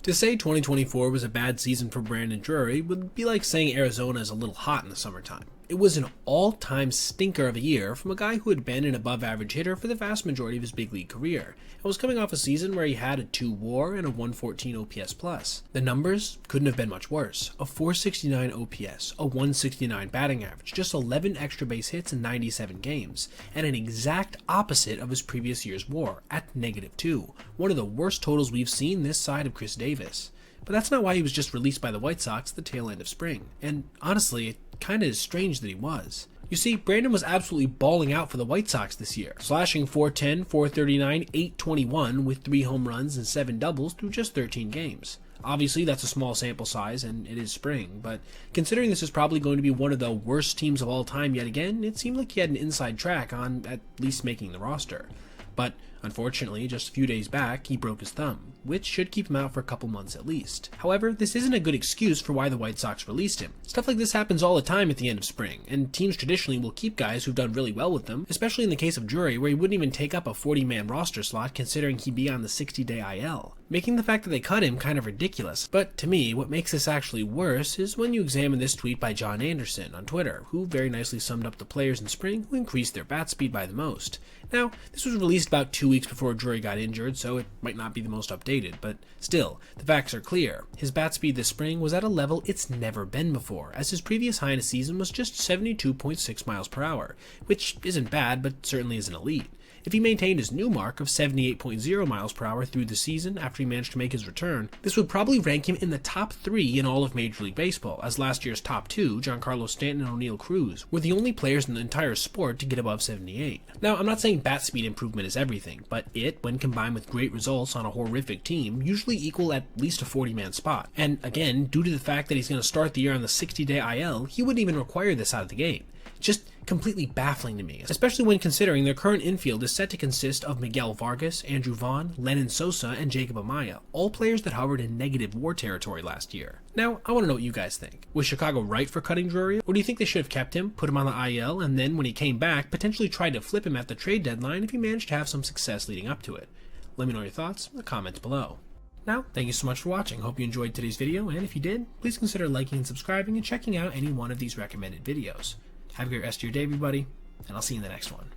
To say 2024 was a bad season for Brandon Drury would be like saying Arizona is a little hot in the summertime. It was an all-time stinker of a year from a guy who had been an above-average hitter for the vast majority of his big league career, and was coming off a season where he had a 2 WAR and a 114 OPS+. The numbers couldn't have been much worse. A 469 OPS, a 169 batting average, just 11 extra base hits in 97 games, and an exact opposite of his previous year's WAR, at -2, one of the worst totals we've seen this side of Chris Davis. But that's not why he was just released by the White Sox at the tail end of spring, and honestly, it kinda is strange that he was. You see, Brandon was absolutely balling out for the White Sox this year, slashing .410, .439, .821 with 3 home runs and 7 doubles through just 13 games. Obviously, that's a small sample size, and it is spring, but considering this is probably going to be one of the worst teams of all time yet again, it seemed like he had an inside track on at least making the roster. But unfortunately, just a few days back, he broke his thumb, which should keep him out for a couple months at least. However, this isn't a good excuse for why the White Sox released him. Stuff like this happens all the time at the end of spring, and teams traditionally will keep guys who've done really well with them, especially in the case of Drury, where he wouldn't even take up a 40-man roster slot considering he'd be on the 60-day IL, making the fact that they cut him kind of ridiculous. But to me, what makes this actually worse is when you examine this tweet by John Anderson on Twitter, who very nicely summed up the players in spring who increased their bat speed by the most. Now, this was released about 2 weeks before Drury got injured, so it might not be the most updated, but still, the facts are clear. His bat speed this spring was at a level it's never been before, as his previous high in a season was just 72.6 miles per hour, which isn't bad, but certainly isn't elite. If he maintained his new mark of 78.0 miles per hour through the season after he managed to make his return, this would probably rank him in the top 3 in all of Major League Baseball, as last year's top 2, Giancarlo Stanton and O'Neal Cruz, were the only players in the entire sport to get above 78. Now, I'm not saying bat speed improvement is everything, but it, when combined with great results on a horrific team, usually equal at least a 40-man spot. And again, due to the fact that he's going to start the year on the 60-day IL, he wouldn't even require this out of the gate. Just completely baffling to me, especially when considering their current infield is set to consist of Miguel Vargas, Andrew Vaughn, Lenyn Sosa, and Jacob Amaya, all players that hovered in negative WAR territory last year. Now, I want to know what you guys think. Was Chicago right for cutting Drury, or do you think they should have kept him, put him on the IL, and then when he came back, potentially tried to flip him at the trade deadline if he managed to have some success leading up to it? Let me know your thoughts in the comments below. Now, thank you so much for watching. Hope you enjoyed today's video, and if you did, please consider liking and subscribing and checking out any one of these recommended videos. Have a great rest of your day, everybody, and I'll see you in the next one.